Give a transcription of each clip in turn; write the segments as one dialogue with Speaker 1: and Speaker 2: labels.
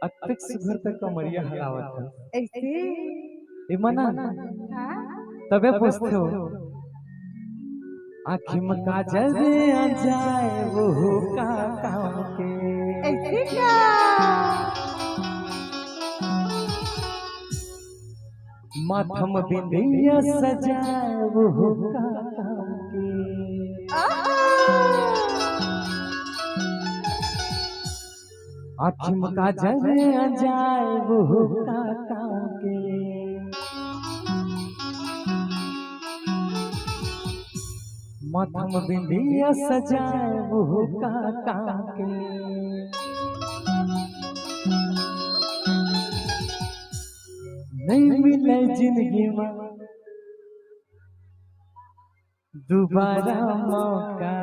Speaker 1: अत्यक सुघर तक कमरिया हलावत है
Speaker 2: ऐसे
Speaker 1: ए मना
Speaker 2: हाँ
Speaker 1: तबे पूछते हो आँखी में काजल आ जाए वो का काम के
Speaker 2: ऐसे क्या
Speaker 1: माथम बिंदिया सजाए वो का काम के आँखी में काजल आ जाए वो का काम के माथम बिंदिया सजाए वो का काम के नहीं मिले जिंदगी में दोबारा मौका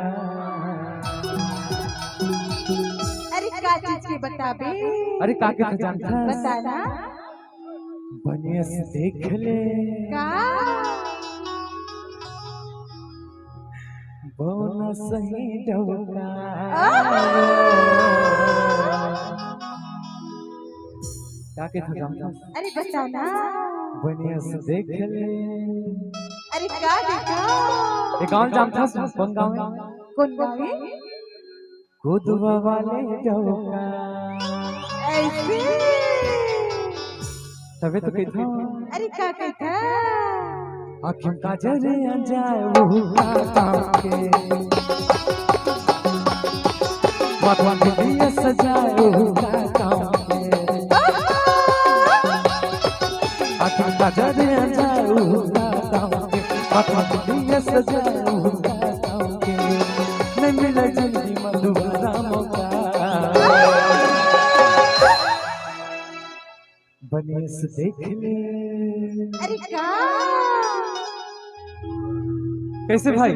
Speaker 2: अरे क्या चीज की बता बे
Speaker 1: अरे काके तो जानता है
Speaker 2: बताना
Speaker 1: बनिया से देख ले
Speaker 2: का
Speaker 1: बोना सही डोका काके तो जानता है
Speaker 2: अरे बताना
Speaker 1: बनिया से देख ले
Speaker 2: अरे क्या देखा
Speaker 1: ये गाँव जानता है कौन गाँव है
Speaker 2: कौन गाँव है
Speaker 1: खुदवा वाले डोका
Speaker 2: ऐसे
Speaker 1: तबे तो कहता
Speaker 2: अरे क्या कहता
Speaker 1: आँखों का जरे आ जाए वो का काम के माथवा पे दिया सजाए वो का काम के आँखों का जरे आ जाए वो का काम के माथवा पे दिया सजाए वो का काम के नहीं मिला जिंदगी में दोबारा मौका बनिए से देख ले
Speaker 2: अरे क्या
Speaker 1: कैसे भाई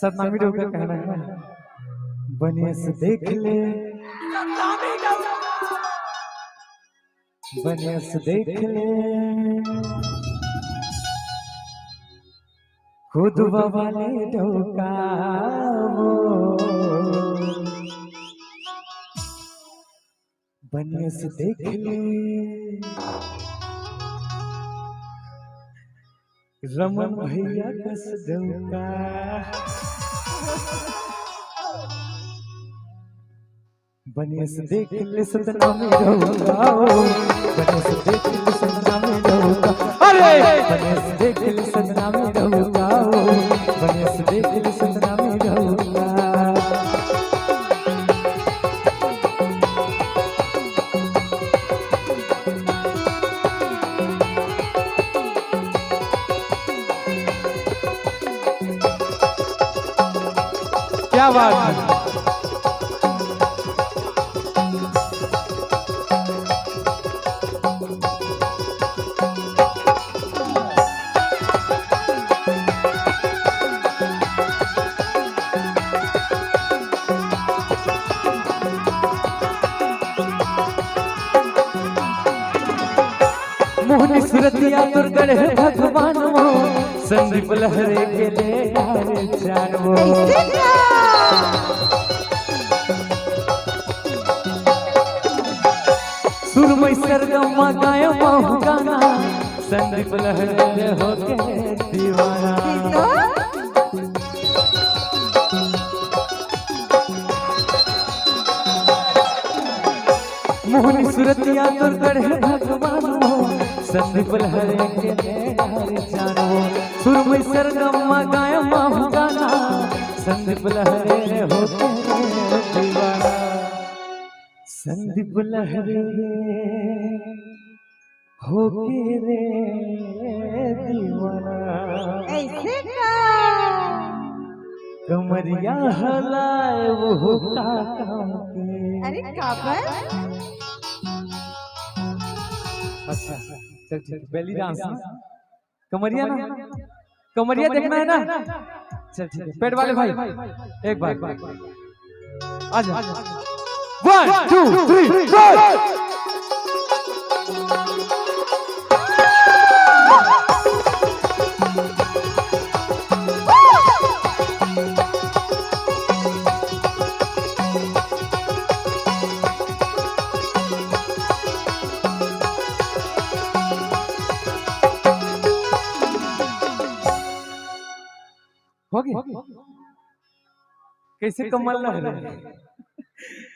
Speaker 1: सतनामी डोका कहना है ना बनिए से देख ले बनिए से देख ले खुदवा वाले डोका वो बनिए से देख ले रमन भैया कस डोका बनिए से देख ले सतनामी डोका बनिए से देख ले सतनामी डोका अरे बनिए से देख ले सतनामी डोका बनिए से देख ले सतनामी डोका क्या बात है मोहनी सुरतिया तुर गढ़ भगवान वो संदीप लहरे के ले आए जान वो
Speaker 2: ऐसे क्या
Speaker 1: सुरमई सरगम गाय महु गाना संदीप लहरे होके दीवाना मोहनी सुरतिया तुर गढ़ भगवान वो संदीप लहरे के ले आए जान वो सुरमई सरगम गाय महु गाना संदीप लहरे होके दीवाना संदीप लहरे होके रे दीवाना
Speaker 2: ऐसे क्या
Speaker 1: कमरिया हलाए वो का काम के
Speaker 2: अरे काबर
Speaker 1: अच्छा चल ठीक बेली डांस कमरिया ना कमरिया देखना है ना चल ठीक है पेट वाले भाई एक बार आजा 1 2 3 4 कैसे कमल लग रहे हैं?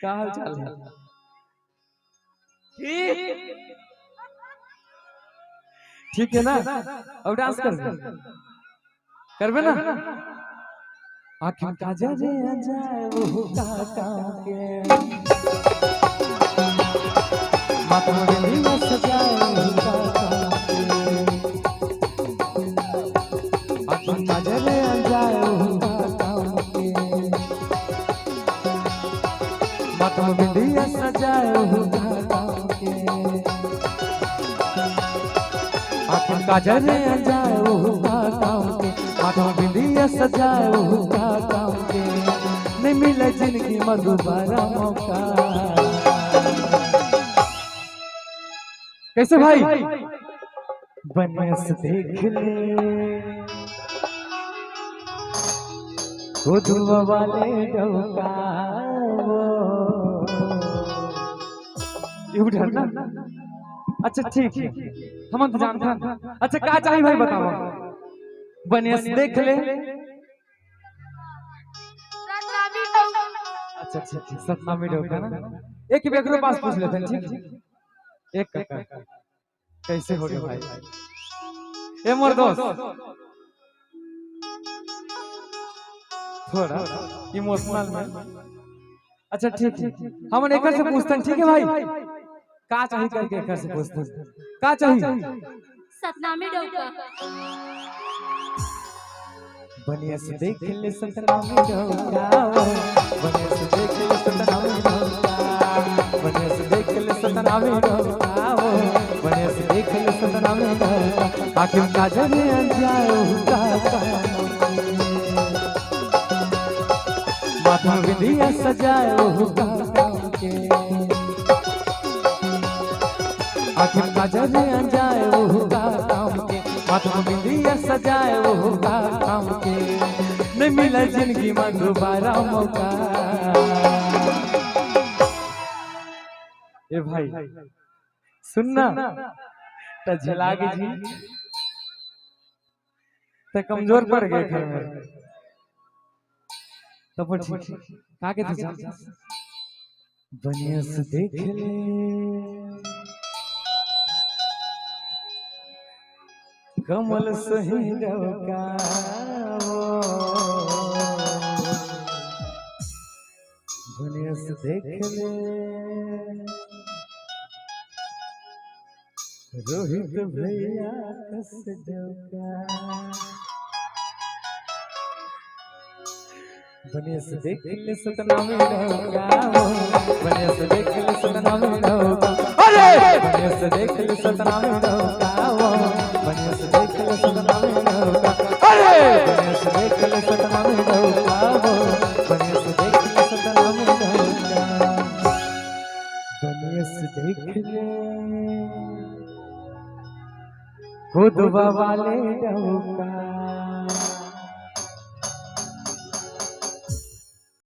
Speaker 1: क्या हाल चाल है? ठीक है ना? अब डांस करबे ना? आखिर काजा रे जाए वो काका के माथा में दिया सजाए वो काका के आखिर काजा रे जाए वो काका के माथा में दिया सजाए वो काका के आखिर काजा रे जाए वो काका के माथा में दिया सजाए वो काका के नहीं मिले जिंदगी में दोबारा मौका। कैसे भाई? बनस देख ले खुदवा वाले डोका ये उधर ना। अच्छा ठीक है हम तो जानते हैं। अच्छा क्या चाहिए भाई बताओ? बनस देख ले। अच्छा अच्छा सतनामी डोका ना। एक व्यक्ति पास पूछ लेते हैं ठीक है? एक काका कैसे हो गए भाई? ए मोर दोस्त थोड़ा इमोशनल में। अच्छा ठीक है हम एक से पूछते हैं ठीक है भाई? का चाहिए करके एक से पूछते हैं का चाहिए?
Speaker 3: सतनामी डोका।
Speaker 1: बनिया से देख ले सतनामी डोका बनिया से देख ले सतनामी डोका बनिया से देख ले सतनामी डोका बनिया से देख ले सतनामी डोका आखिर काजा रे जाए काका माथा में बिंदिया सजाए काका के आखिर काजा रे जाए काका के माथा में बिंदिया सजाए काका के नहीं मिला जिंदगी में दोबारा मौका। ए भाई सुनना तो झलागी जी तो कमजोर पड़ गए घर में तो पर ठीक का के थे बनिया से देख ले कमल सही डोका बनिया से देख ले रोहित भैया कस डोका बनिया से देख ले सतनामी डोका बनिया से देख ले सतनामी डोका अरे बनिया से देख ले सतनामी डोका बनिया से देख ले सतनामी डोका अरे बनिया से देख ले सतनामी डोका बनिया से देख ले सतनामी डोका बनिया से देख ले खुदवा वाले डोका।